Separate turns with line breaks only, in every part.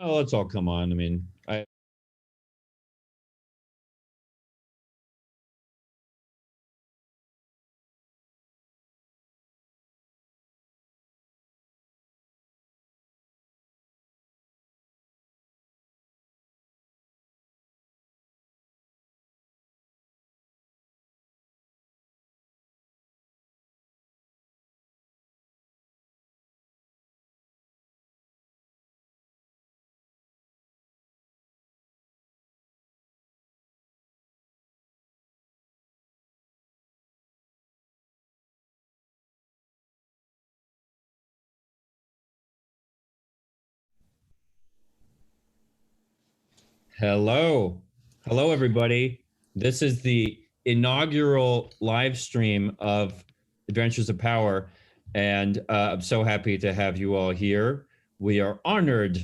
Oh, let's all come on. I mean, I hello. Hello everybody. This is the inaugural live stream of Adventures of Power and I'm so happy to have you all here. We are honored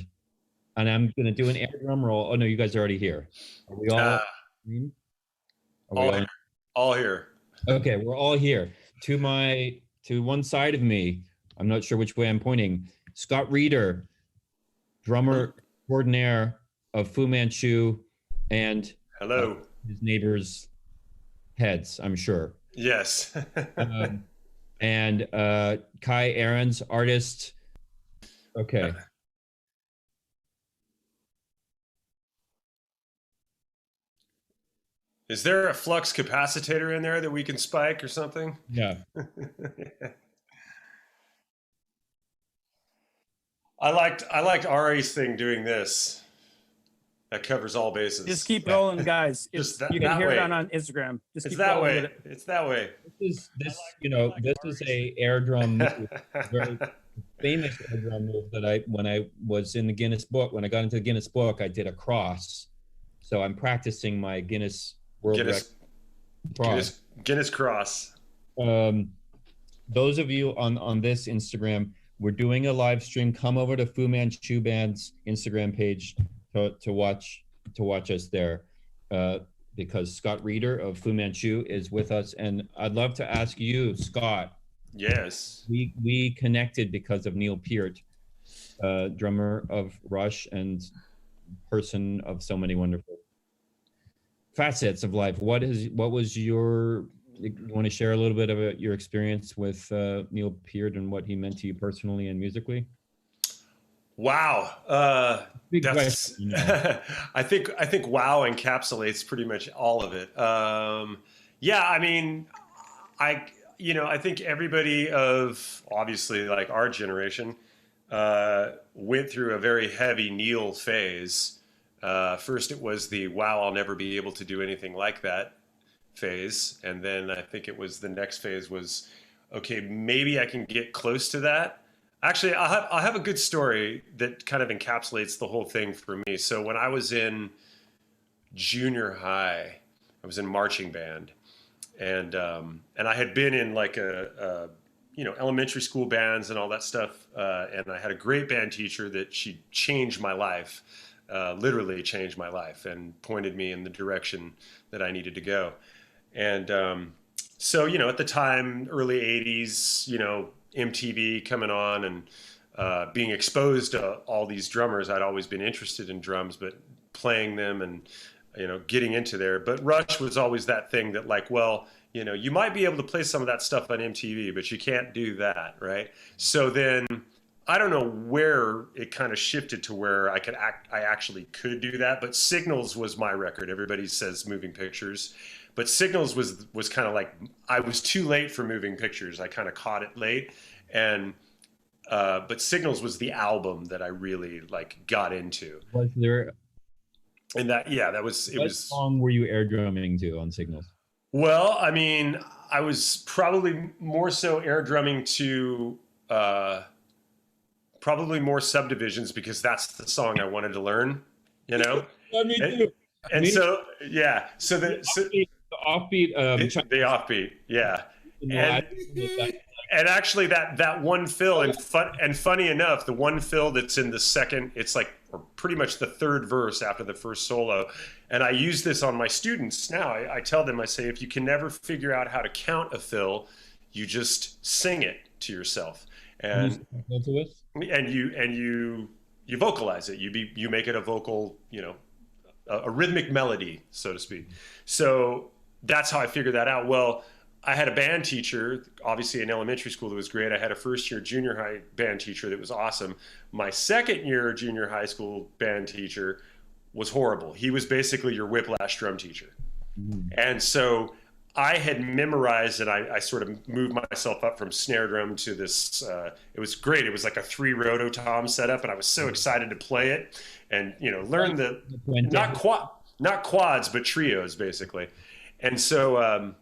and I'm going to do an air drum roll. Oh no, you guys are already here. Are we all
Uh,
Are we
all
all
here. All here.
Okay, we're all here. To one side of me, I'm not sure which way I'm pointing. Scott Reeder, drummer extraordinaire of Fu Manchu and
Hello.
his neighbors' heads, I'm sure.
Yes.
Um, and Kai Ahrens, artist. Okay.
Is there a flux capacitor in there that we can spike or something?
Yeah.
I liked Ari's thing doing this. That covers all bases.
Just keep
Yeah.
rolling, guys.
Just that,
You can
that
hear
way.
it on Instagram. Just
It's
keep
that
rolling
way.
with it.
It's that way.
This is a air drum move, very famous air drum move that when I was in the Guinness book, when I got into the Guinness book, I did a cross. So I'm practicing my Guinness World Record cross.
Guinness cross.
Um, those of you on this Instagram, we're doing a live stream. Come over to Fu Manchu Band's Instagram page to watch us there, because Scott Reeder of Fu Manchu is with us, and I'd love to ask you, Scott.
Yes.
We connected because of Neil Peart, drummer of Rush and person of so many wonderful facets of life. What was your, you want to share a little bit about your experience with Neil Peart and what he meant to you personally and musically?
Wow.
Big
That's
question, you know.
I think wow encapsulates pretty much all of it. Yeah, I mean, I think everybody of obviously like our generation went through a very heavy Neil phase. First, it was the wow, I'll never be able to do anything like that phase, and then I think it was the next phase was, okay, maybe I can get close to that. Actually, I have a good story that kind of encapsulates the whole thing for me. So when I was in junior high, I was in marching band, and I had been in like elementary school bands and all that stuff. And I had a great band teacher that she changed my life, literally changed my life, and pointed me in the direction that I needed to go. And so at the time, early '80s, MTV coming on and being exposed to all these drummers. I'd always been interested in drums, but playing them and getting into there. But Rush was always that thing that like, well, you might be able to play some of that stuff on MTV, but you can't do that, right? So then I don't know where it kind of shifted to where I actually could do that. But Signals was my record. Everybody says Moving Pictures, but Signals was kind of like, I was too late for Moving Pictures. I kind of caught it late, and but Signals was the album that I really like got into.
Was there
And that was it
what
was
song were you air drumming to on Signals?
Well, I mean, I was probably more so air drumming to probably more Subdivisions because that's the song I wanted to learn, you know?
Me
And,
too.
and
Me
so, yeah, so
The offbeat,
the offbeat, yeah. And
that,
and actually that one fill and funny enough, the one fill that's in the second, it's like or pretty much the third verse after the first solo. And I use this on my students now. I tell them, I say, if you can never figure out how to count a fill, you just sing it to yourself. And
to us.
and you you vocalize it. You make it a vocal, you know, a rhythmic melody, so to speak. So that's how I figured that out. Well, I had a band teacher, obviously in elementary school, that was great. I had a first year junior high band teacher that was awesome. My second year junior high school band teacher was horrible. He was basically your whiplash drum teacher. And so I had memorized, and I sort of moved myself up from snare drum to this. It was great. It was like a 3 rototom setup, and I was so excited to play it and, you know, learn the not quads, but trios basically. And so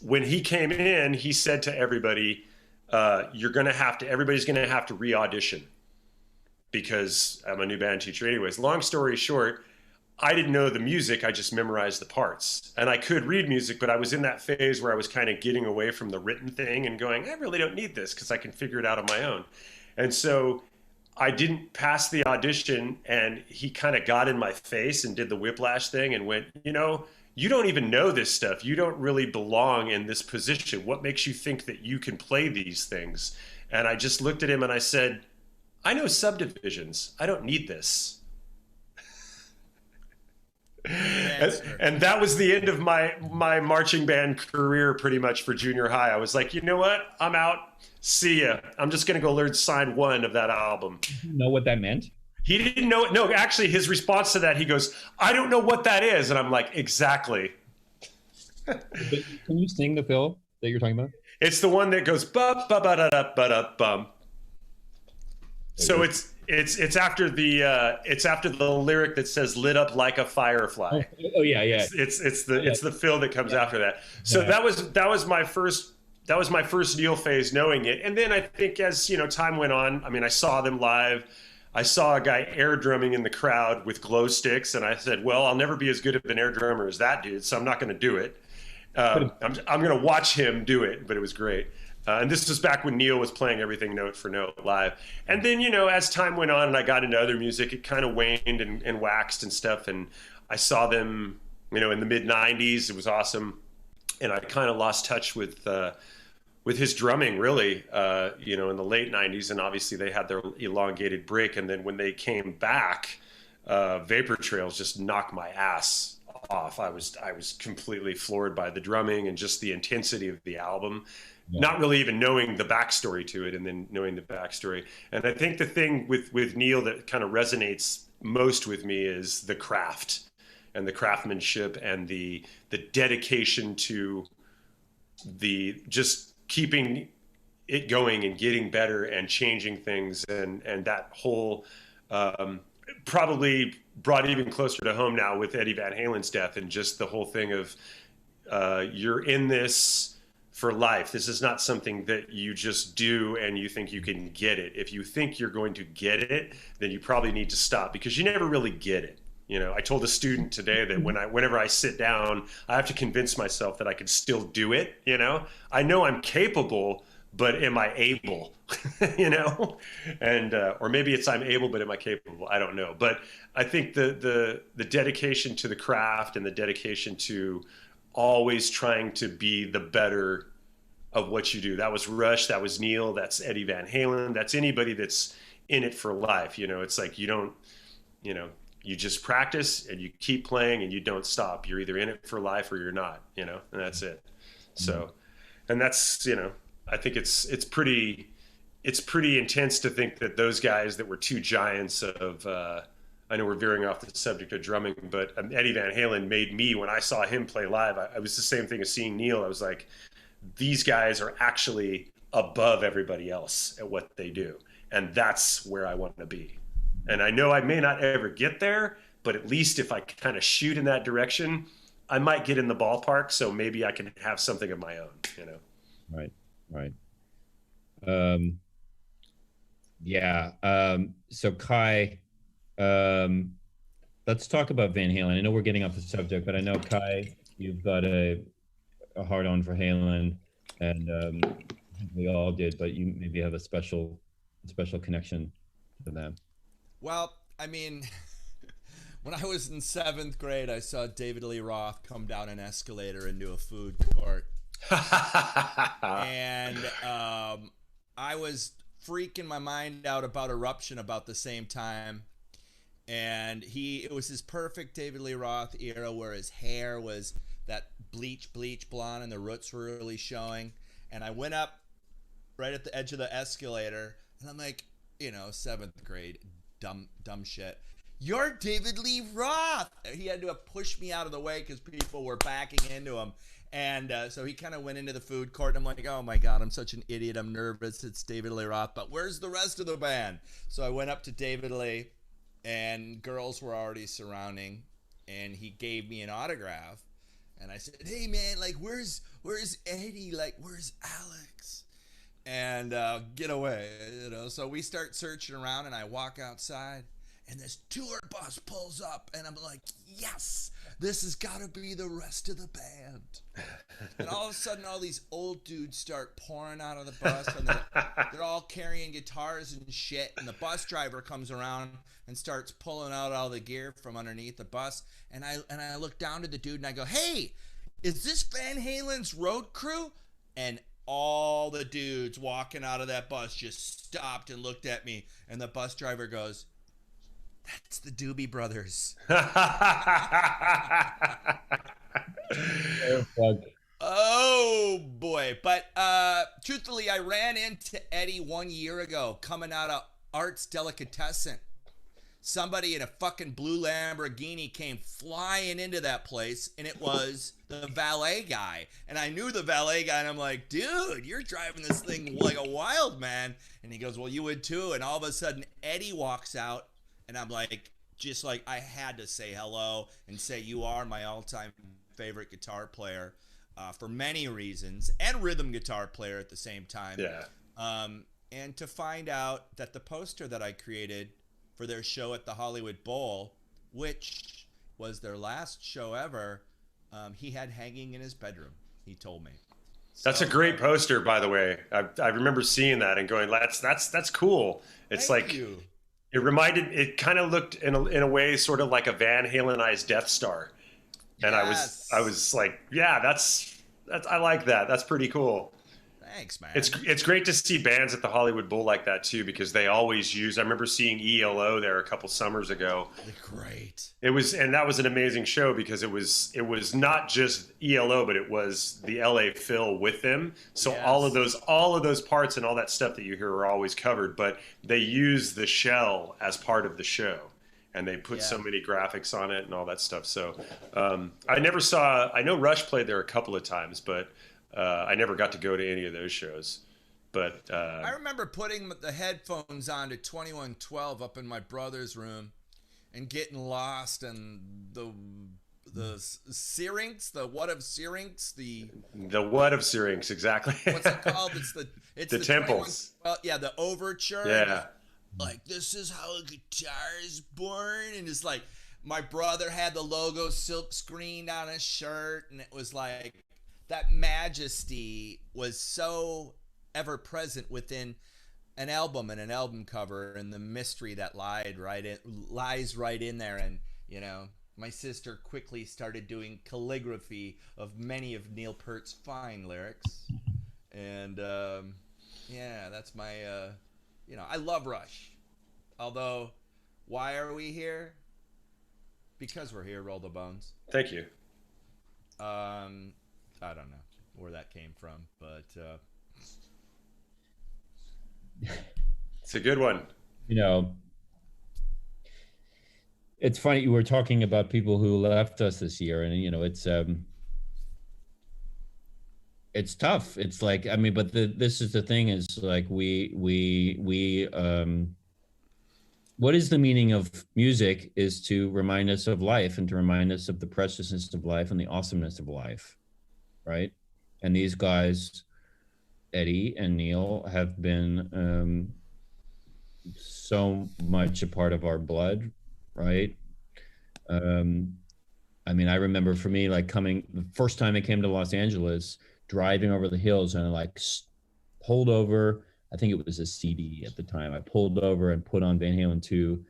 when he came in, he said to everybody, everybody's going to have to re-audition because I'm a new band teacher anyways. Long story short, I didn't know the music. I just memorized the parts, and I could read music, but I was in that phase where I was kind of getting away from the written thing and going, I really don't need this because I can figure it out on my own. And so I didn't pass the audition, and he kind of got in my face and did the whiplash thing and went, you know, you don't even know this stuff. You don't really belong in this position. What makes you think that you can play these things? And I just looked at him and I said, I know subdivisions. I don't need this. And that was the end of my marching band career pretty much for junior high. I was like, you know what? I'm out. See ya. I'm just going to go learn side 1 of that album.
Did you know what that meant?
He didn't know it. No, actually, his response to that, he goes, I don't know what that is. And I'm like, exactly.
Can you sing the fill that you're talking about?
It's the one that goes, ba ba ba da da ba da bum. So it's after the lyric that says "lit up like a firefly."
Oh yeah.
It's the fill that comes after that. So that was my first Neil phase, knowing it. And then I think as you know time went on, I mean I saw them live. I saw a guy air drumming in the crowd with glow sticks, and I said, well, I'll never be as good of an air drummer as that dude, so I'm not going to do it. I'm going to watch him do it, but it was great. And this was back when Neil was playing everything note for note live. And then, you know, as time went on and I got into other music, it kind of waned and waxed and stuff. And I saw them, you know, in the mid 90s. It was awesome. And I kind of lost touch with his drumming, really, you know, in the late 90s. And obviously they had their elongated break. And then when they came back, Vapor Trails just knocked my ass off. I was completely floored by the drumming and just the intensity of the album. Yeah. Not really even knowing the backstory to it, and then knowing the backstory. And I think the thing with Neil that kind of resonates most with me is the craft and the craftsmanship and the dedication to the just keeping it going and getting better and changing things, and that whole probably brought even closer to home now with Eddie Van Halen's death, and just the whole thing of you're in this for life. This is not something that you just do and you think you can get it. If you think you're going to get it, then you probably need to stop, because you never really get it. You know, I told a student today that whenever I sit down, I have to convince myself that I can still do it. You know I'm capable, but am I able? You know, and or maybe it's I'm able, but am I capable? I don't know. But I think the dedication to the craft and the dedication to always trying to be the better of what you do. That was Rush, that was Neil, that's Eddie Van Halen, that's anybody that's in it for life. You know, it's like you don't, you know, you just practice and you keep playing and you don't stop. You're either in it for life or you're not, you know, and that's it. So, and that's, you know, I think it's pretty intense to think that those guys that were two giants of, I know we're veering off the subject of drumming, but Eddie Van Halen made me, when I saw him play live, I was the same thing as seeing Neil. I was like, these guys are actually above everybody else at what they do. And that's where I want to be. And I know I may not ever get there, but at least if I kind of shoot in that direction, I might get in the ballpark. So maybe I can have something of my own, you know?
Right. So Kai, let's talk about Van Halen. I know we're getting off the subject, but I know Kai, you've got a hard on for Halen, and we all did, but you maybe have a special connection to them.
Well, I mean, when I was in 7th grade, I saw David Lee Roth come down an escalator into a food court. And I was freaking my mind out about Eruption about the same time. And it was his perfect David Lee Roth era where his hair was that bleach blonde and the roots were really showing. And I went up right at the edge of the escalator and I'm like, 7th grade, dumb shit. You're David Lee Roth. He had to push me out of the way because people were backing into him. And so he kind of went into the food court. And I'm like, oh my God, I'm such an idiot. I'm nervous. It's David Lee Roth. But where's the rest of the band? So I went up to David Lee and girls were already surrounding. And he gave me an autograph. And I said, hey man, like, where's Eddie? Like, where's Alex? And get away, So we start searching around and I walk outside. And this tour bus pulls up, and I'm like, yes, this has got to be the rest of the band. And all of a sudden, all these old dudes start pouring out of the bus, and they're all carrying guitars and shit. And the bus driver comes around and starts pulling out all the gear from underneath the bus. And I look down to the dude, and I go, hey, is this Van Halen's road crew? And all the dudes walking out of that bus just stopped and looked at me. And the bus driver goes, that's the Doobie Brothers.
Oh, fuck.
Oh boy. But truthfully, I ran into Eddie 1 year ago coming out of Arts Delicatessen. Somebody in a fucking blue Lamborghini came flying into that place, and it was the valet guy. And I knew the valet guy, and I'm like, dude, you're driving this thing like a wild man. And he goes, well, you would too. And all of a sudden, Eddie walks out. And I'm like, just like, I had to say hello and say you are my all-time favorite guitar player for many reasons, and rhythm guitar player at the same time.
Yeah.
And to find out that the poster that I created for their show at the Hollywood Bowl, which was their last show ever, he had hanging in his bedroom, he told me.
That's a great poster, by the way. I remember seeing that and going, that's cool. It's
Thank
like...
you.
It kind of looked in a way sort of like a Van Halenized Death Star. And
Yes.
I was like, yeah, that's I like that. That's pretty cool.
Thanks, man.
It's great to see bands at the Hollywood Bowl like that too, because they always use. I remember seeing ELO there a couple summers ago.
Great.
And that was an amazing show because it was not just ELO, but it was the LA Phil with them. So
Yes.
all of those parts and all that stuff that you hear are always covered, but they use the shell as part of the show. And they put so many graphics on it and all that stuff. So I know Rush played there a couple of times, but I never got to go to any of those shows. But
I remember putting the headphones on to 2112 up in my brother's room and getting lost in the Syrinx, the What of Syrinx, the
what of Syrinx, exactly.
what's it called? It's
the temples.
21, well, yeah, the overture.
Yeah.
Like, this is how a guitar is born, and it's like my brother had the logo silk screened on his shirt, and it was like that majesty was so ever present within an album and an album cover, and the mystery that lies right in there. And my sister quickly started doing calligraphy of many of Neil Peart's fine lyrics, and that's my I love Rush. Although, why are we here? Because we're here, Roll the Bones.
Thank you.
I don't know where that came from, but
it's a good one.
It's funny, you were talking about people who left us this year, and it's tough. It's like, I mean, but this is the thing, is like we what is the meaning of music is to remind us of life and to remind us of the preciousness of life and the awesomeness of life, right? And these guys, Eddie and Neil, have been so much a part of our blood, right? I mean, I remember for me, like the first time I came to Los Angeles, driving over the hills, and I like pulled over. I think it was a CD at the time. I pulled over and put on Van Halen 2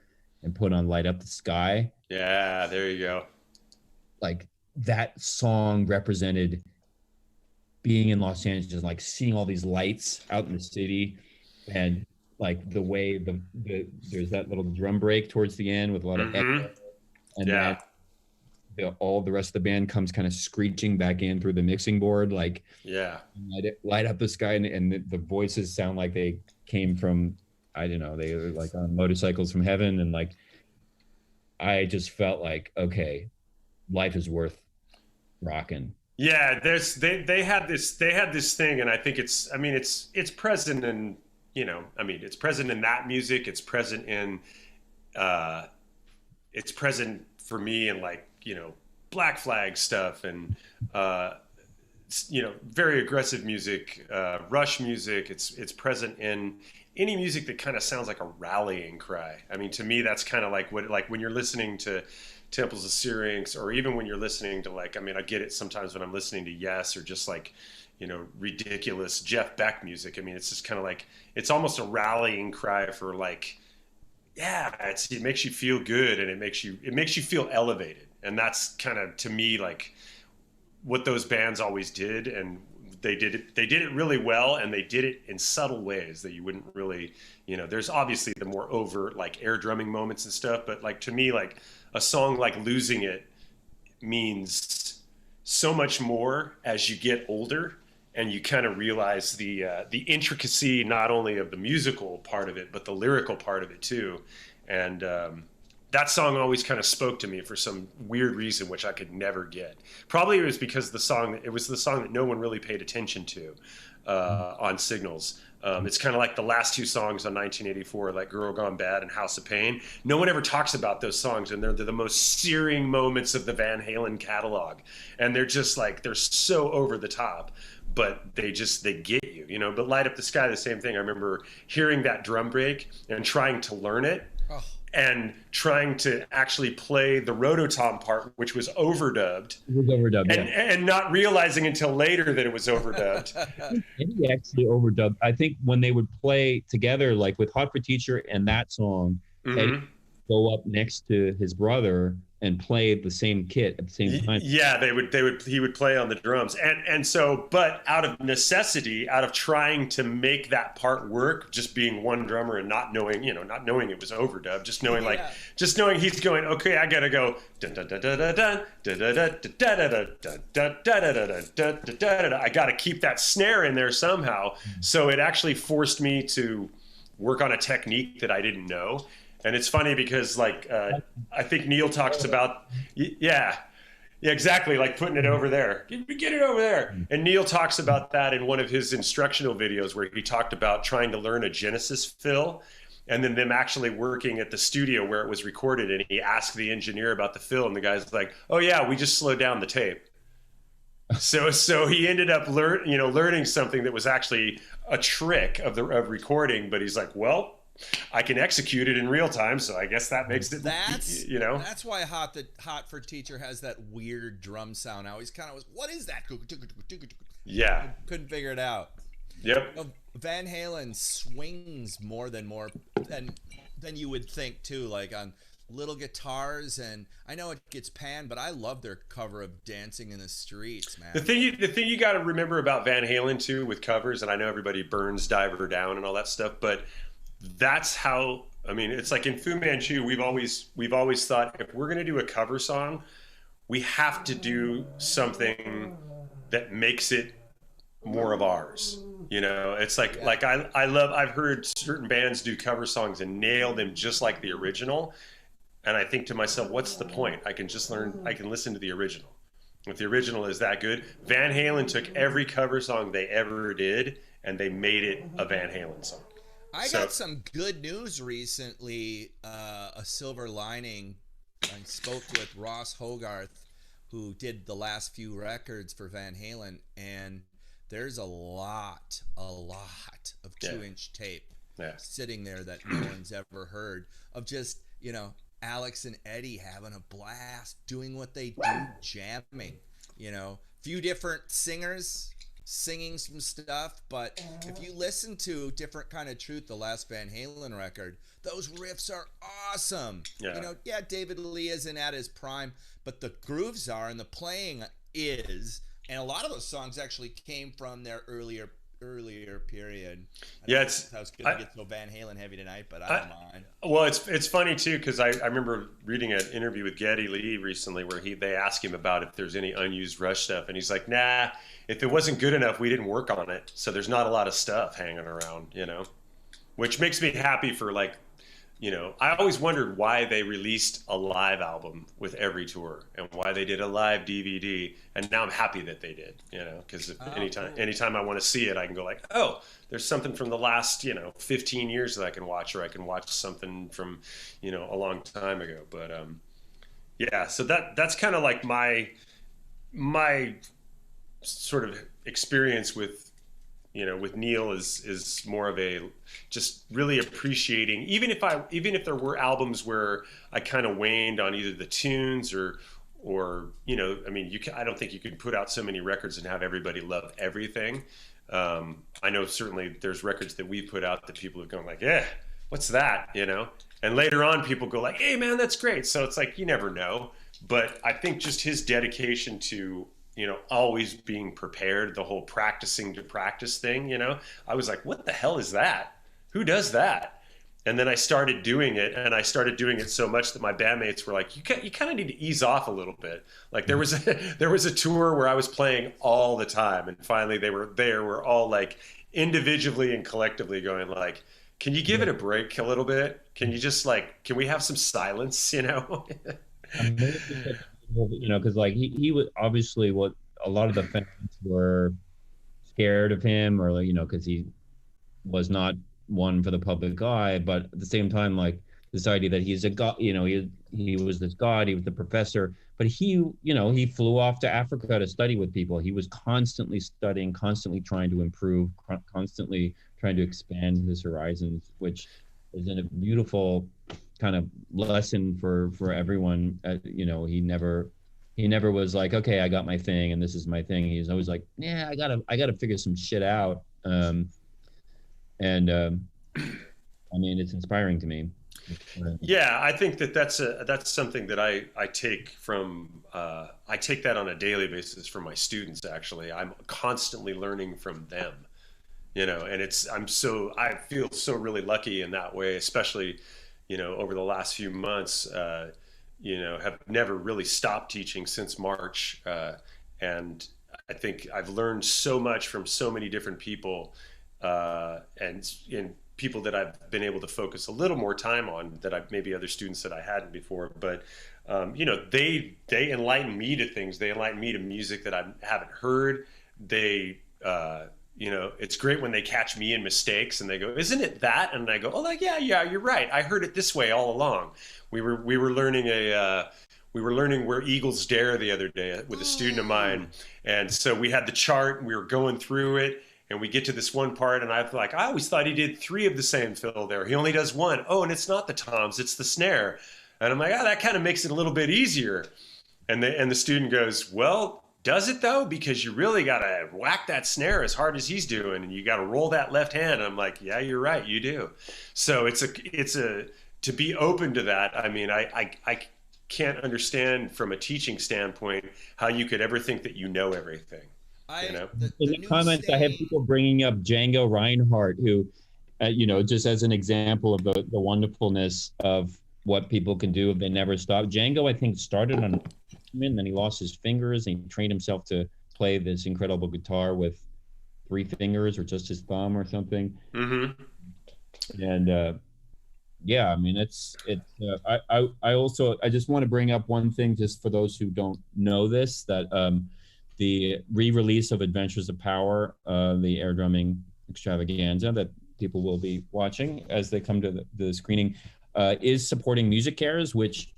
and put on Light Up the Sky.
Yeah, there you go.
Like, that song represented being in Los Angeles, like seeing all these lights out in the city and like the way there's that little drum break towards the end with a lot of echo, and
Yeah.
then all the rest of the band comes kind of screeching back in through the mixing board, like
Yeah.
light up the sky, and the voices sound like they came from, I don't know, they were like on motorcycles from heaven, and like I just felt like, okay, life is worth rocking.
Yeah, they had this thing, and I think it's present in, it's present in that music. It's present in it's present for me in, like, Black Flag stuff, and very aggressive music, Rush music. It's present in any music that kind of sounds like a rallying cry. I mean, to me, that's kind of like when you're listening to Temples of Syrinx, or even when you're listening to, like, I get it sometimes when I'm listening to Yes, or just like, ridiculous Jeff Beck music. I mean, it's just kind of like, it's almost a rallying cry for, like, yeah, it makes you feel good, and it makes you feel elevated. And that's kind of, to me, like what those bands always did. And they did it really well, and they did it in subtle ways that you wouldn't really, there's obviously the more overt, like, air drumming moments and stuff, but, like, to me, like, a song like Losing It means so much more as you get older, and you kind of realize the intricacy, not only of the musical part of it, but the lyrical part of it too. And that song always kind of spoke to me for some weird reason, which I could never get. Probably it was because it was the song that no one really paid attention to on Signals. It's kind of like the last two songs on 1984, like Girl Gone Bad and House of Pain. No one ever talks about those songs, and they're the most searing moments of the Van Halen catalog. And they're just like, they're so over the top, but they get you, But Light Up the Sky, the same thing. I remember hearing that drum break and trying to learn it. Oh. And trying to actually play the rototom part, which was overdubbed.
It was overdubbed,
and not realizing until later that it was overdubbed.
Eddie actually overdubbed. I think when they would play together, like with Hot for Teacher and that song, Eddie would go up next to his brother and play the same kit at the same time.
Yeah, he would play on the drums. And so, but out of necessity, out of trying to make that part work, just being one drummer and not knowing it was overdubbed, just knowing he's going, okay, I gotta go dun dun dun dun dun dun dun dun dun dun. I gotta keep that snare in there somehow. So it actually forced me to work on a technique that I didn't know. And it's funny because, like, I think Neil talks about, yeah, exactly, like putting it over there. Get it over there. And Neil talks about that in one of his instructional videos, where he talked about trying to learn a Genesis fill, and then them actually working at the studio where it was recorded. And he asked the engineer about the fill, and the guy's like, "Oh yeah, we just slowed down the tape." So he ended up learning something that was actually a trick of recording, but he's like, well, I can execute it in real time, so I guess that makes it.
That's why Hot for Teacher has that weird drum sound. I always kind of was, what is that?
Yeah,
couldn't figure it out.
Yep.
Van Halen swings more than you would think too, like on little guitars, and I know it gets panned, but I love their cover of Dancing in the Streets, man.
The thing you got to remember about Van Halen too with covers, and I know everybody burns Diver Down and all that stuff, but that's how, it's like in Fu Manchu, we've always thought, if we're going to do a cover song, we have to do something that makes it more of ours. It's like, yeah. I've heard certain bands do cover songs and nail them just like the original. And I think to myself, what's the point? I can listen to the original. If the original is that good, Van Halen took every cover song they ever did and they made it a Van Halen song.
I got some good news recently, a silver lining. I spoke with Ross Hogarth, who did the last few records for Van Halen, and there's a lot of 2-inch tape sitting there that no one's ever heard of, just, Alex and Eddie having a blast, doing what they do, jamming, few different singers singing some stuff, but if you listen to Different Kind of Truth, the last Van Halen record, those riffs are awesome. David Lee isn't at his prime, but the grooves are, and the playing is, and a lot of those songs actually came from their earlier earlier period.
Yeah, it's
I was going to get so Van Halen heavy tonight, but I don't mind.
well, it's funny too because I remember reading an interview with Geddy Lee recently where they asked him about if there's any unused Rush stuff, and he's like, nah, if it wasn't good enough, we didn't work on it, so there's not a lot of stuff hanging around, you know, which makes me happy for like, you know, I always wondered why they released a live album with every tour and why they did a live DVD. And now I'm happy that they did, you know, because anytime I want to see it, I can go like, oh, there's something from the last, you know, 15 years that I can watch, or I can watch something from, you know, a long time ago. But yeah, so that's kind of like my sort of experience with, you know, with Neil is more of a just really appreciating, even if there were albums where I kind of waned on either the tunes or you know, I mean, I don't think you could put out so many records and have everybody love everything. I know certainly there's records that we put out that people have gone like, yeah, what's that, you know? And later on, people go like, hey man, that's great. So it's like you never know. But I think just his dedication to, you know, always being prepared, the whole practicing to practice thing, you know, I was like, what the hell is that? Who does that? And then I started doing it, and I started doing it so much that my bandmates were like, you kind of need to ease off a little bit. Like there was a tour where I was playing all the time, and finally we're all like individually and collectively going like, can you give it a break a little bit? Can you just like, can we have some silence, you know?
You know, because like he was obviously what a lot of the fans were scared of him, or like, you know, because he was not one for the public eye, but at the same time, like this idea that he's a god, you know, he was this god, he was the professor, but he, you know, he flew off to Africa to study with people. He was constantly studying, constantly trying to improve, constantly trying to expand his horizons, which is a beautiful kind of lesson for everyone. You know, he never was like, okay, I got my thing and this is my thing. He's always like, yeah, I gotta figure some shit out. I mean, it's inspiring to me.
Yeah, I think that's something that I take from I take that on a daily basis from my students. Actually, I'm constantly learning from them, you know, and I feel so really lucky in that way, especially, you know, over the last few months, you know, have never really stopped teaching since March. And I think I've learned so much from so many different people, and people that I've been able to focus a little more time on that maybe other students that I hadn't before. But, you know, they enlighten me to things. They enlighten me to music that I haven't heard. You know, it's great when they catch me in mistakes and they go, isn't it that? And I go, oh, like, yeah, you're right. I heard it this way all along. We were learning Where Eagles Dare the other day with a student of mine. And so we had the chart and we were going through it, and we get to this one part, and I always thought he did 3 of the same fill there. He only does 1. Oh, and it's not the toms, it's the snare. And I'm like, that kind of makes it a little bit easier. And the student goes, well, does it though? Because you really got to whack that snare as hard as he's doing, and you got to roll that left hand. And I'm like, yeah, you're right, you do. So it's to be open to that. I mean, I can't understand from a teaching standpoint how you could ever think that you know everything. You know?
In the comments, I have people bringing up Django Reinhardt, who, you know, just as an example of the wonderfulness of what people can do if they never stop. Django, I think, started on and then he lost his fingers and he trained himself to play this incredible guitar with 3 fingers or just his thumb or something. Mm-hmm. And yeah, I mean, I just want to bring up one thing just for those who don't know this, that the re-release of Adventures of Power, the air drumming extravaganza that people will be watching as they come to the screening, is supporting MusiCares, which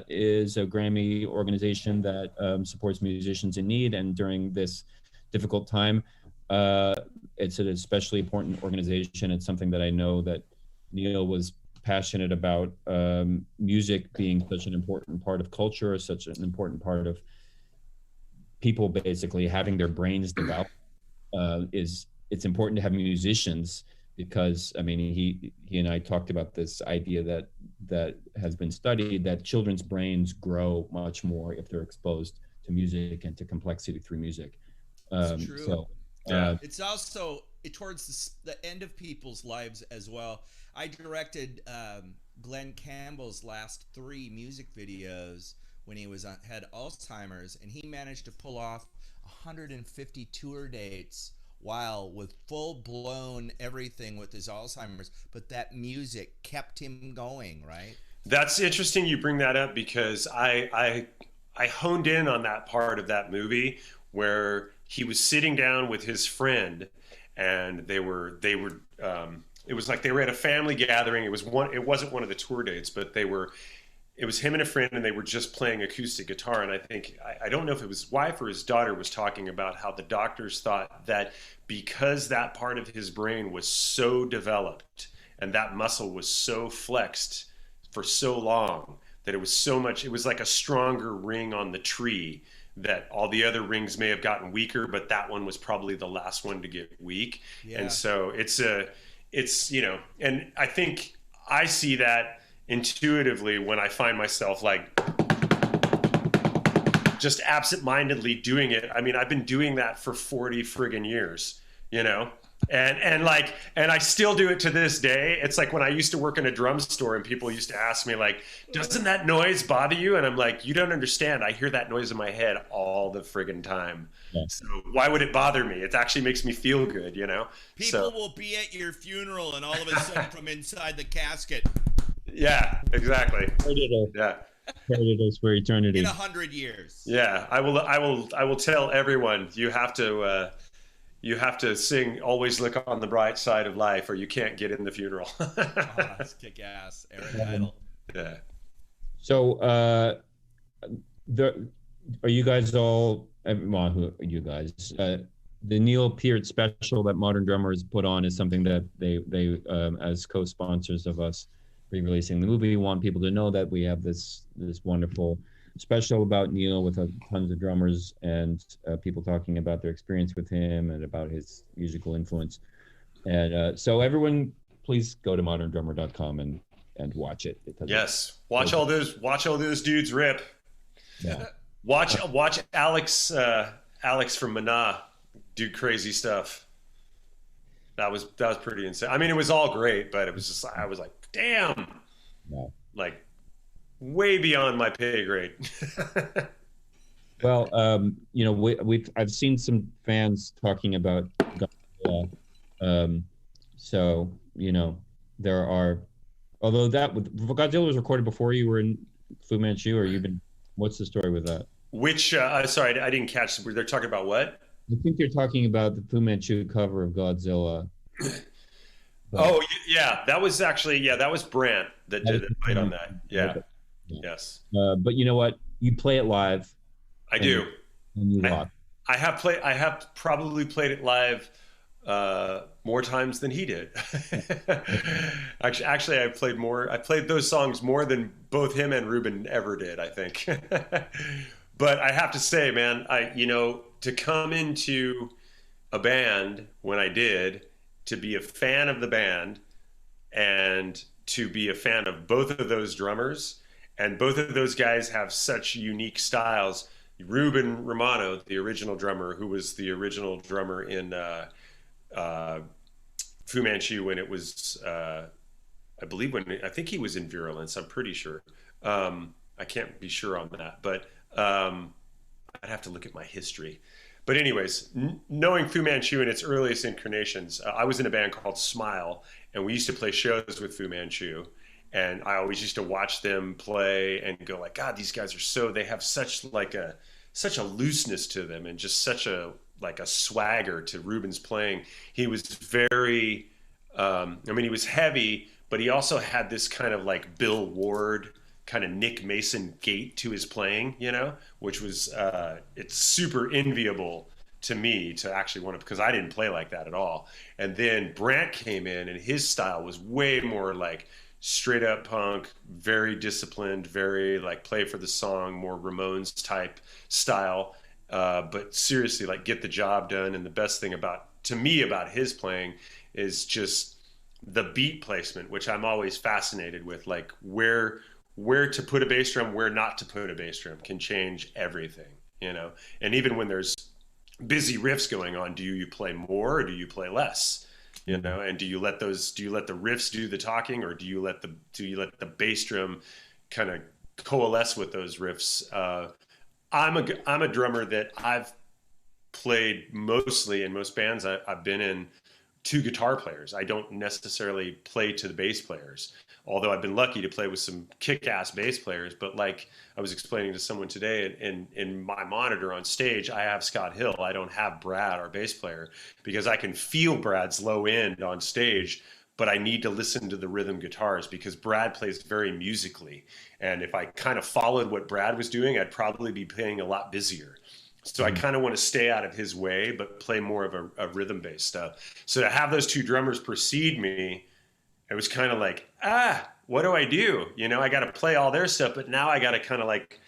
is a Grammy organization that supports musicians in need. And during this difficult time, it's an especially important organization. It's something that I know that Neil was passionate about, music being such an important part of culture, such an important part of people basically having their brains develop. It's important to have musicians, because I mean, he and I talked about this idea that has been studied, that children's brains grow much more if they're exposed to music and to complexity through music. So
Yeah.
It's also towards the end of people's lives as well. I directed Glenn Campbell's last 3 music videos when he had Alzheimer's, and he managed to pull off 150 tour dates while with full-blown everything with his Alzheimer's, but that music kept him going, right?
That's interesting you bring that up, because I honed in on that part of that movie where he was sitting down with his friend, and they were it was like they were at a family gathering. It wasn't one of the tour dates, but it was him and a friend, and they were just playing acoustic guitar. And I think, I don't know if it was his wife or his daughter was talking about how the doctors thought that because that part of his brain was so developed and that muscle was so flexed for so long, that it was like a stronger ring on the tree, that all the other rings may have gotten weaker, but that one was probably the last one to get weak. Yeah. And so it's, you know, and I think I see that intuitively when I find myself like just absent-mindedly doing it. I mean, I've been doing that for 40 friggin' years, you know? And I still do it to this day. It's like when I used to work in a drum store and people used to ask me like, doesn't that noise bother you? And I'm like, you don't understand. I hear that noise in my head all the friggin' time. Yeah. So why would it bother me? It actually makes me feel good, you know?
People will be at your funeral and all of a sudden from inside the casket.
Yeah, exactly. Yeah.
Credited us for eternity.
In 100 years.
Yeah, I will tell everyone, you have to sing "Always Look on the Bright Side of Life" or you can't get in the funeral.
Oh, that's kick ass. Eric Idle.
Yeah.
So are you guys all, well, who are you guys? The Neil Peart special that Modern Drummers put on is something that they as co-sponsors of us re-releasing the movie, want people to know that we have this wonderful special about Neil with tons of drummers and people talking about their experience with him and about his musical influence. And so everyone, please go to moderndrummer.com and watch it.
Yes, watch all those dudes rip.
Yeah.
Watch Alex from Mana do crazy stuff. That was pretty insane. I mean, it was all great, but it was just, I was like, damn,
yeah.
Like way beyond my pay grade.
Well, you know, I've seen some fans talking about Godzilla. So, you know, there are, although Godzilla was recorded before you were in Fu Manchu, or what's the story with that?
Which, sorry, I didn't catch, they're talking about what?
I think they're talking about the Fu Manchu cover of Godzilla.
Oh yeah, that was Brant that played on that. Yeah. Yes.
But you know what? You play it live.
I do.
And you rock.
I have probably played it live more times than he did. Actually, I played those songs more than both him and Ruben ever did, I think. But I have to say, man, to come into a band when I did, to be a fan of the band and to be a fan of both of those drummers, and both of those guys have such unique styles. Ruben Romano, the original drummer, who was the original drummer in Fu Manchu when it was, I think he was in Virulence, I'm pretty sure. I can't be sure on that, but I'd have to look at my history. But anyways, knowing Fu Manchu in its earliest incarnations, I was in a band called Smile, and we used to play shows with Fu Manchu. And I always used to watch them play and go like, God, these guys they have such a looseness to them, and just such a swagger to Ruben's playing. He was very, he was heavy, but he also had this kind of like Bill Ward, kind of Nick Mason gait to his playing, which was, it's super enviable to me to actually want to, because I didn't play like that at all. And then Brant came in, and his style was way more like straight up punk, very disciplined, very like play for the song, more Ramones type style. But seriously, like get the job done. And the best thing about his playing is just the beat placement, which I'm always fascinated with, like where to put a bass drum, where not to put a bass drum can change everything, And even when there's busy riffs going on, do you play more or do you play less? You know, and do you let the riffs do the talking, or do you let the bass drum kind of coalesce with those riffs? I'm a drummer that I've played mostly in most bands I've been in two guitar players. I don't necessarily play to the bass players, although I've been lucky to play with some kick-ass bass players. But like I was explaining to someone today, in my monitor on stage, I have Scott Hill. I don't have Brad, our bass player, because I can feel Brad's low end on stage, but I need to listen to the rhythm guitars because Brad plays very musically. And if I kind of followed what Brad was doing, I'd probably be playing a lot busier. So I kind of want to stay out of his way, but play more of a rhythm-based stuff. So to have those two drummers precede me, it was kind of like, what do I do? You know, I got to play all their stuff, but now I got to kind of like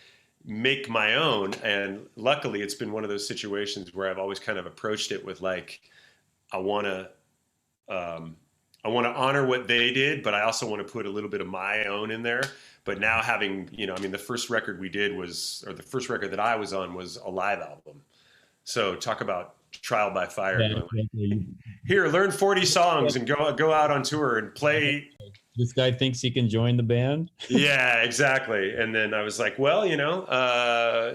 make my own. And luckily, it's been one of those situations where I've always kind of approached it with like, I want to honor what they did, but I also want to put a little bit of my own in there. But now having, you know, I mean, the first record we did was, or the first record that I was on was a live album. So talk about trial by fire.
Yeah,
here, learn 40 songs and go out on tour and play.
This guy thinks he can join the band.
Yeah, exactly. And then I was like, well, you know,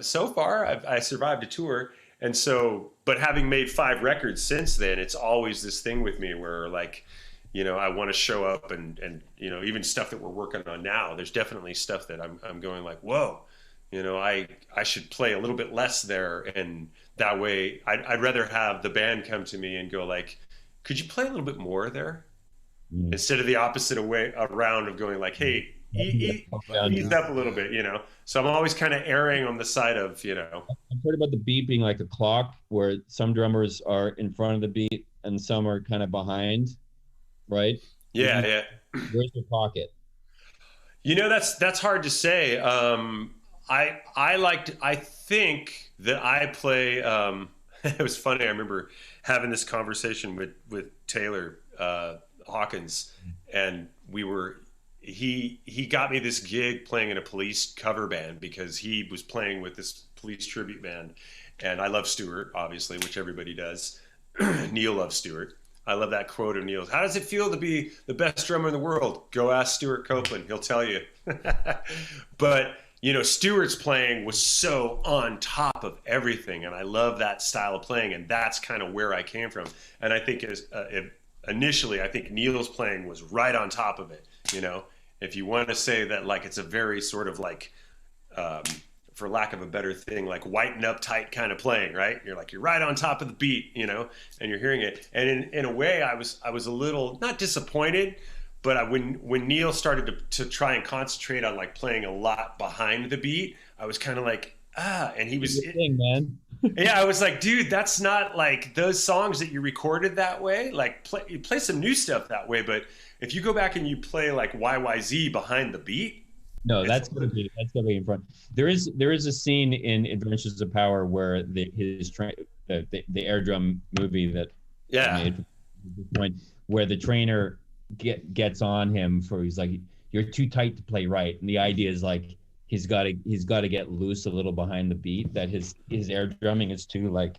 so far I survived a tour. And so, but having made 5 records since then, it's always this thing with me where like, you know, I want to show up and, you know, even stuff that we're working on now, there's definitely stuff that I'm going like, whoa, you know, I should play a little bit less there. And that way I'd rather have the band come to me and go like, could you play a little bit more there? Instead of the opposite way around of going like, hey, ease up a little bit, you know? So I'm always kind of erring on the side of, you know.
I've heard about the beat being like a clock where some drummers are in front of the beat and some are kind of behind. Right?
Yeah, yeah.
Where's your pocket?
You know, that's hard to say. I think that I play. It was funny. I remember having this conversation with Taylor Hawkins, and he got me this gig playing in a Police cover band because he was playing with this Police tribute band, and I love Stewart, obviously, which everybody does. Neil loves Stewart. I love that quote of Neil's. How does it feel to be the best drummer in the world? Go ask Stewart Copeland. He'll tell you. But, you know, Stewart's playing was so on top of everything. And I love that style of playing. And that's kind of where I came from. And I think initially, I think Neil's playing was right on top of it. You know, if you want to say that, like, it's a very sort of like, for lack of a better thing, like white and uptight kind of playing, right? You're like, you're right on top of the beat, you know, and you're hearing it. And in a way, I was a little, not disappointed, but when Neil started to try and concentrate on like playing a lot behind the beat, I was kind of like, and he was,
man.
Yeah, I was like, dude, that's not like those songs that you recorded that way. Like you play some new stuff that way, but if you go back and you play like YYZ behind the beat,
no, that's gonna be in front. There is a scene in Adventures of Power where the air drum movie that made point where the trainer gets on him for he's like, you're too tight to play right, and the idea is like he's got to get loose a little behind the beat, that his air drumming is too like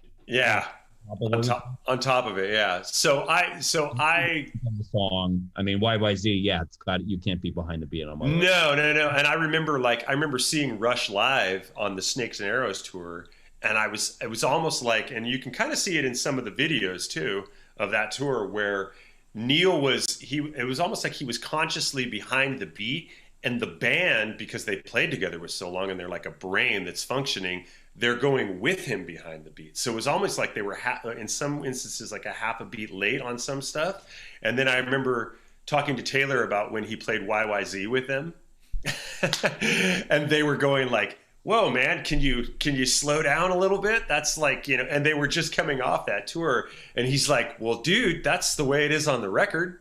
on top of it. Yeah. So I
the song. I mean, YYZ. Yeah, it's got you can't be behind the beat on my.
No. And I remember seeing Rush live on the Snakes and Arrows tour, and it was almost like, and you can kind of see it in some of the videos too of that tour where Neil it was almost like he was consciously behind the beat, and the band, because they played together for so long and they're like a brain that's functioning, they're going with him behind the beat. So it was almost like they were in some instances like a half a beat late on some stuff. And then I remember talking to Taylor about when he played YYZ with them, and they were going like, whoa, man, can you slow down a little bit? That's like, you know, and they were just coming off that tour, and he's like, well, dude, that's the way it is on the record.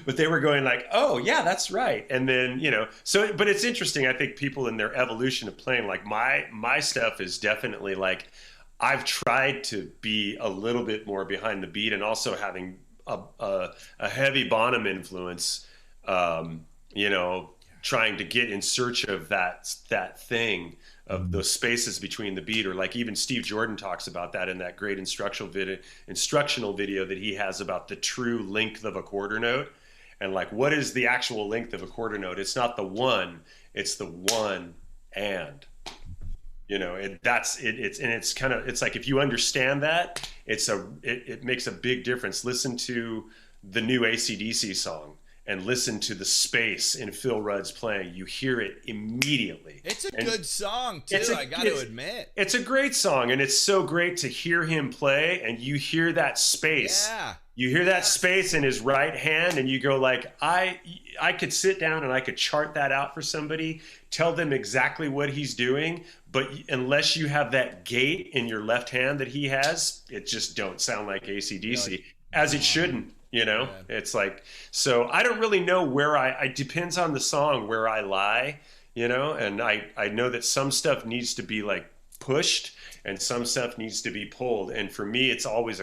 But they were going like, oh yeah, that's right. And then, you know, so, but it's interesting. I think people in their evolution of playing, like my stuff is definitely like, I've tried to be a little bit more behind the beat, and also having a heavy Bonham influence, you know, trying to get in search of that thing. of those spaces between the beat, or like even Steve Jordan talks about that in that great instructional video that he has about the true length of a quarter note. And like, what is the actual length of a quarter note? It's not the one, it's the one and, you know, it's kind of, it's like, if you understand that, it makes a big difference. Listen to the new AC/DC song and listen to the space in Phil Rudd's playing. You hear it immediately.
It's a good song too, I got to admit.
It's a great song, and it's so great to hear him play, and you hear that space.
Yeah.
You hear that space in his right hand, and you go like, I could sit down and I could chart that out for somebody, tell them exactly what he's doing, but unless you have that gate in your left hand that he has, it just don't sound like AC/DC, as it shouldn't. You know, it's like, so I don't really know where it depends on the song where I lie, you know, and I know that some stuff needs to be like pushed and some stuff needs to be pulled. And for me, it's always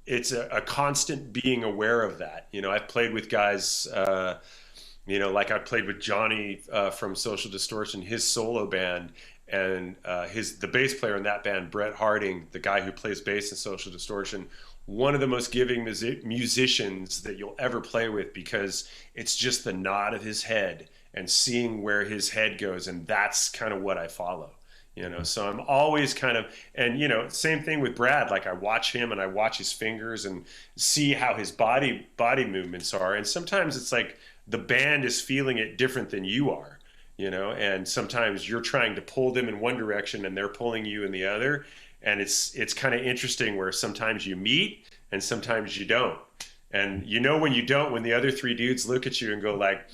it's a constant being aware of that. You know, I've played with guys, you know, like I played with Johnny from Social Distortion, his solo band, and the bass player in that band, Brett Harding, the guy who plays bass in Social Distortion, one of the most giving musicians that you'll ever play with, because it's just the nod of his head and seeing where his head goes. And that's kind of what I follow, you know? So I'm always kind of, and you know, same thing with Brad. Like I watch him and I watch his fingers and see how his body movements are. And sometimes it's like the band is feeling it different than you are, you know? And sometimes you're trying to pull them in one direction and they're pulling you in the other. And it's kind of interesting where sometimes you meet and sometimes you don't. And you know when you don't, when the other three dudes look at you and go like,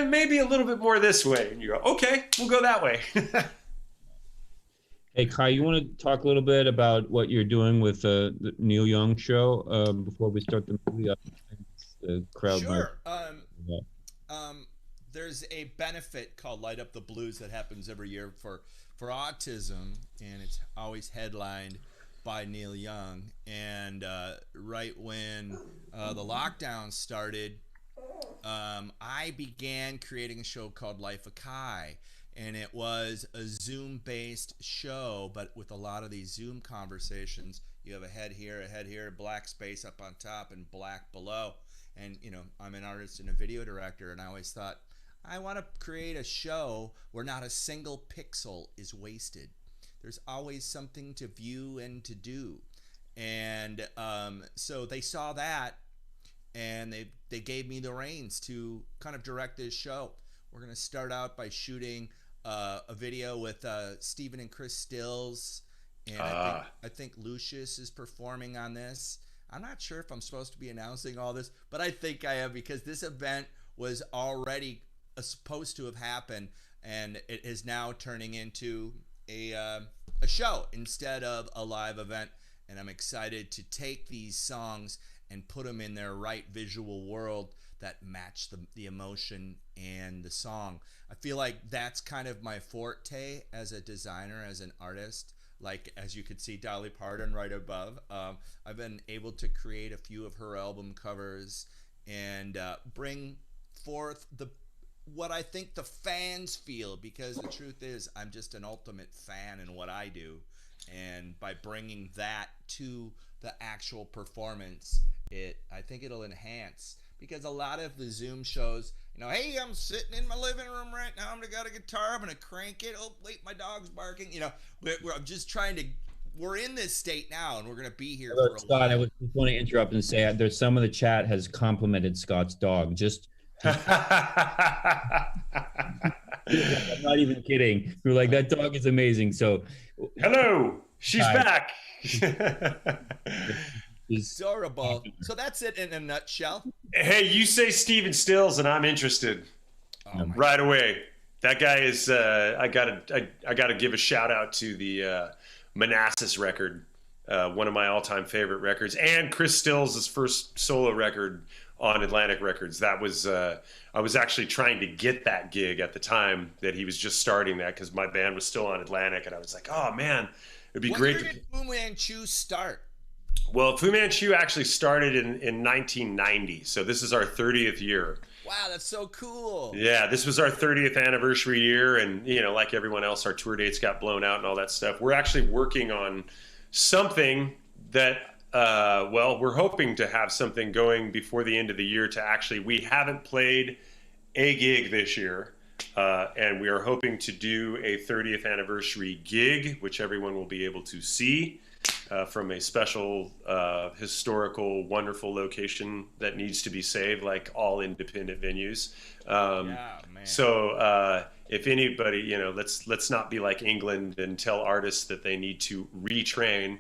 maybe a little bit more this way. And you go, okay, we'll go that way.
Hey, Kai, you want to talk a little bit about what you're doing with the Neil Young show before we start the movie? The crowd
Sure. There's a benefit called Light Up the Blues that happens every year for autism, and it's always headlined by Neil Young. And right when the lockdown started, I began creating a show called Life of Kai, and it was a Zoom-based show, but with a lot of these Zoom conversations. You have a head here, black space up on top, and black below. And you know, I'm an artist and a video director, and I always thought, I want to create a show where not a single pixel is wasted. There's always something to view and to do. And so they saw that, and they gave me the reins to kind of direct this show. We're going to start out by shooting a video with Stephen and Chris Stills. And I think Lucius is performing on this. I'm not sure if I'm supposed to be announcing all this, but I think I am, because this event was already supposed to have happened, and it is now turning into a show instead of a live event. And I'm excited to take these songs and put them in their right visual world that match the emotion and the song. I feel like that's kind of my forte as a designer, as an artist. Like, as you could see Dolly Parton right above, I've been able to create a few of her album covers and bring forth what I think the fans feel, because the truth is I'm just an ultimate fan in what I do. And by bringing that to the actual performance, I think it'll enhance, because a lot of the Zoom shows, you know, hey, I'm sitting in my living room right now, I'm gonna got a guitar, I'm gonna crank it, oh wait, my dog's barking, you know, I'm just trying to, we're in this state now, and we're gonna be here for a
Scott,
while.
I just want to interrupt and say there's some of the chat has complimented Scott's dog. I'm not even kidding. We're like, that dog is amazing. So
hello, she's back.
Adorable. So that's it in a nutshell.
Hey, you say Stephen Stills and I'm interested right away. That guy is I gotta give a shout out to the Manassas record, one of my all-time favorite records, and Chris Stills' first solo record on Atlantic Records. That was I was actually trying to get that gig at the time that he was just starting that, because my band was still on Atlantic, and I was like, oh man, it'd be great.
When did Fu Manchu start?
Well, Fu Manchu actually started in 1990, so this is our 30th year.
Wow, that's so cool.
Yeah, this was our 30th anniversary year, and like everyone else, our tour dates got blown out and all that stuff. We're actually working on something that, well, we're hoping to have something going before the end of the year. We haven't played a gig this year, and we are hoping to do a 30th anniversary gig, which everyone will be able to see. From a special, historical, wonderful location that needs to be saved, like all independent venues.
Yeah, man.
So if anybody, let's not be like England and tell artists that they need to retrain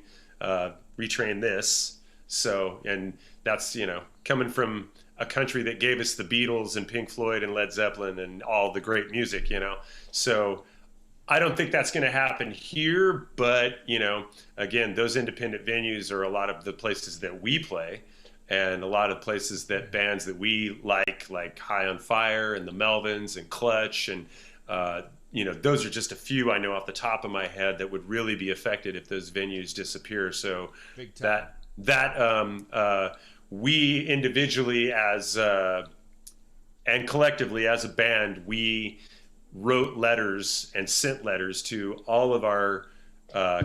this. So, and that's, coming from a country that gave us the Beatles and Pink Floyd and Led Zeppelin and all the great music, So I don't think that's going to happen here, but again, those independent venues are a lot of the places that we play, and a lot of places that bands that we like High on Fire and the Melvins and Clutch, and those are just a few I know off the top of my head that would really be affected if those venues disappear. So
Big time.
that we individually and collectively as a band, we wrote letters and sent letters to all of our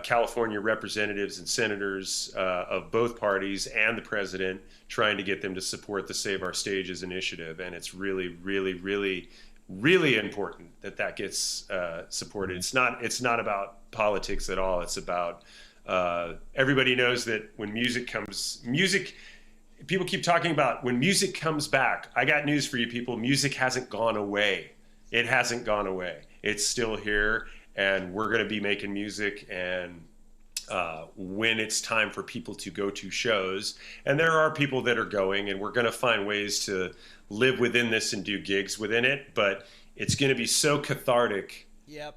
California representatives and senators of both parties and the president, trying to get them to support the Save Our Stages initiative. And it's really, really, really, really important that gets supported. It's not about politics at all. It's about everybody knows that when people keep talking about when music comes back. I got news for you people. Music hasn't gone away. It hasn't gone away. It's still here, and we're going to be making music. And when it's time for people to go to shows, and there are people that are going, and we're going to find ways to live within this and do gigs within it, but it's going to be so cathartic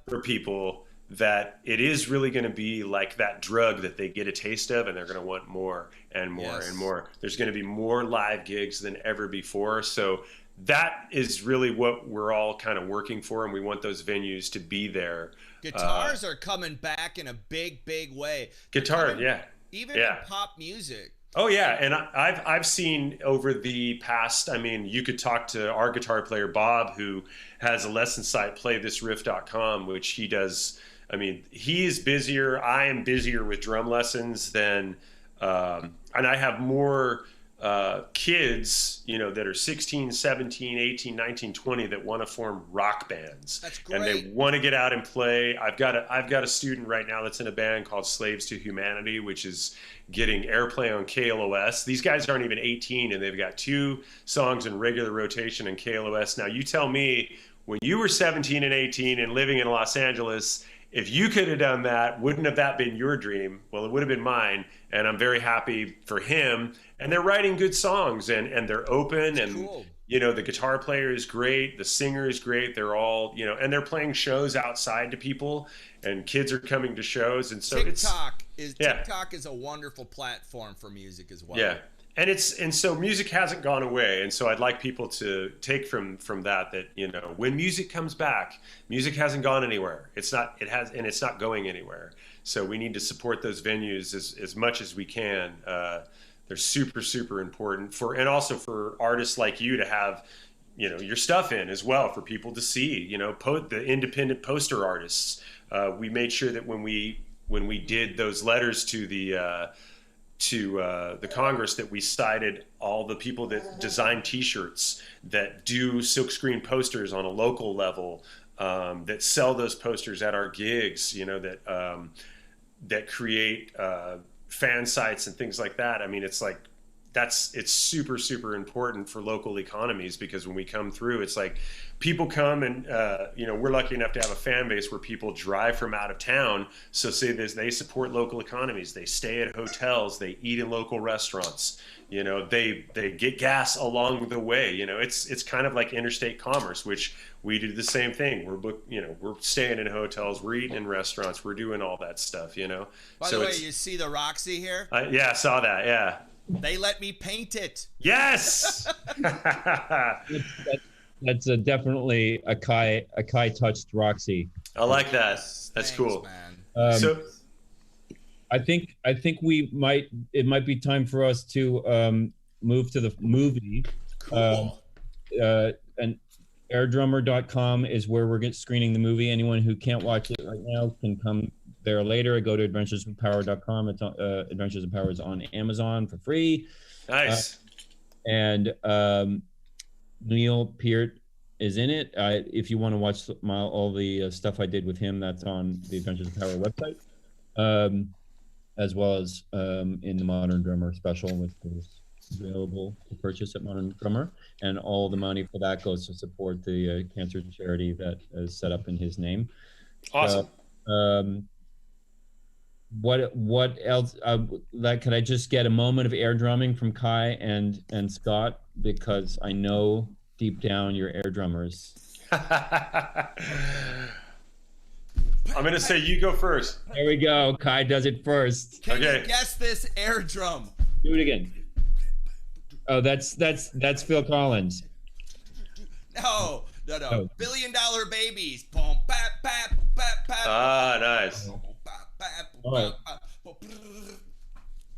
for people that it is really going to be like that drug that they get a taste of, and they're going to want more and more and more. There's going to be more live gigs than ever before. So that is really what we're all kind of working for, and we want those venues to be there.
Guitars are coming back in a big, big way. Even in pop music.
Oh yeah, and I've seen over the past. I mean, you could talk to our guitar player Bob, who has a lesson site, playthisriff.com, which he does. I mean, he is busier. I am busier with drum lessons than, and I have more kids, that are 16, 17, 18, 19, 20 that want to form rock bands.
That's great.
And they want to get out and play. I've got a student right now that's in a band called Slaves to Humanity, which is getting airplay on KLOS. These guys aren't even 18, and they've got 2 songs in regular rotation in KLOS. Now, you tell me, when you were 17 and 18 and living in Los Angeles, if you could have done that, wouldn't have that been your dream? Well, it would have been mine, and I'm very happy for him. And they're writing good songs, and they're open.
That's
and
cool.
The guitar player is great, the singer is great. They're all and they're playing shows outside to people, and kids are coming to shows. And so
TikTok is a wonderful platform for music as well.
Yeah. And so music hasn't gone away, and so I'd like people to take from that when music comes back, music hasn't gone anywhere. It's not going anywhere. So we need to support those venues as much as we can. They're super, super important and also for artists like you to have your stuff in as well, for people to see. The independent poster artists. We made sure that when we did those letters to the Congress, that we cited all the people that design T-shirts, that do silkscreen posters on a local level, that sell those posters at our gigs, that create fan sites and things like that. I mean, it's super, super important for local economies, because when we come through, it's like people come and, we're lucky enough to have a fan base where people drive from out of town. So say this, they support local economies. They stay at hotels, they eat in local restaurants, they get gas along the way. It's kind of like interstate commerce, which we do the same thing. We're staying in hotels, we're eating in restaurants, we're doing all that stuff,
By the way, you see the Roxy here?
Yeah, I saw that. Yeah.
They let me paint it.
Yes.
That's definitely a Kai touched Roxy.
I like that. That's
Thanks,
cool.
Man.
So
I think it might be time for us to move to the movie.
Cool.
and airdrummer.com is where we're screening the movie. Anyone who can't watch it right now can come there later. Go to adventuresofpower.com. It's on, Adventures of Power is on Amazon for free.
Nice.
And Neil Peart is in it. If you want to watch all the stuff I did with him, that's on the Adventures of Power website, as well as in the Modern Drummer special, which is available to purchase at Modern Drummer. And all the money for that goes to support the cancer charity that is set up in his name.
Awesome.
What else? Can I just get a moment of air drumming from Kai and Scott, because I know deep down you're air drummers.
I'm gonna say you go first.
There we go. Kai does it first.
Can
Okay.
you guess this air drum?
Do it again. Oh, that's Phil Collins.
No.
Oh.
$1 Billion Babies. Boom, bap, bap, bap, bap.
Ah, nice.
All right.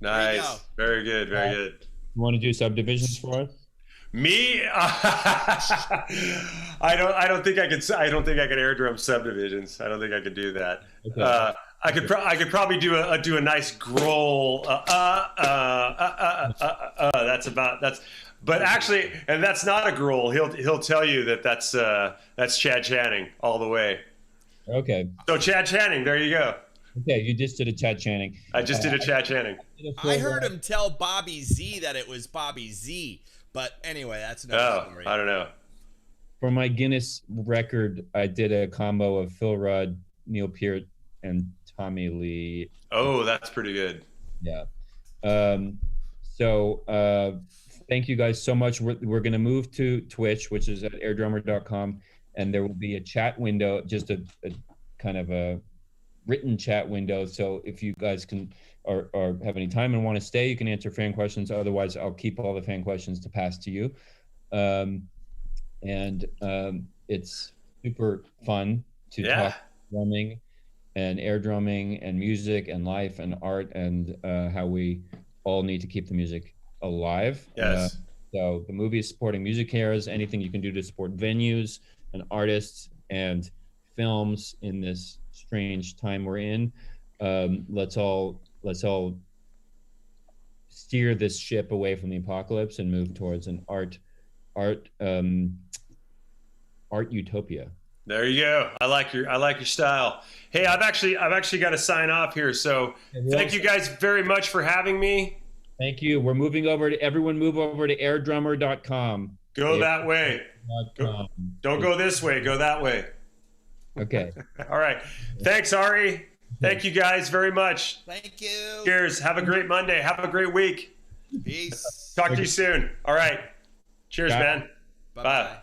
Nice. Very good. Very good.
You want to do subdivisions for us?
Me? I don't think I could air drum subdivisions. I don't think I could do that.
Okay.
I could probably do a nice growl. But actually, and that's not a growl. He'll tell you that's Chad Channing all the way.
Okay.
So Chad Channing, there you go.
Okay, you just did a Chad Channing.
I just did a Chad Channing.
I heard him tell Bobby Z that it was Bobby Z. But anyway, that's another story.
I don't know.
For my Guinness record, I did a combo of Phil Rudd, Neil Peart, and Tommy Lee.
Oh, that's pretty good.
Yeah. Thank you guys so much. We're going to move to Twitch, which is at airdrummer.com, and there will be a chat window, just a kind of a written chat window. So if you guys can or have any time and want to stay, you can answer fan questions. Otherwise, I'll keep all the fan questions to pass to you. It's super fun to talk drumming and air drumming and music and life and art and how we all need to keep the music alive.
Yes.
So the movie is supporting Music Cares. Anything you can do to support venues and artists and films in this strange time we're in. Let's all steer this ship away from the apocalypse and move towards an art utopia.
There you go. I like your style. Hey, I've actually got to sign off here. So thank you guys very much for having me.
Thank you. We're moving over to everyone. Move over to airdrummer.com.
Go that way. Don't go this way. Go that way.
Okay.
All right. Thanks, Ari. Thank you guys very much.
Thank you.
Cheers. Have a great Monday. Have a great week.
Peace.
Talk to you soon. All right. Cheers,
Bye.
man.
Bye-bye.
Bye.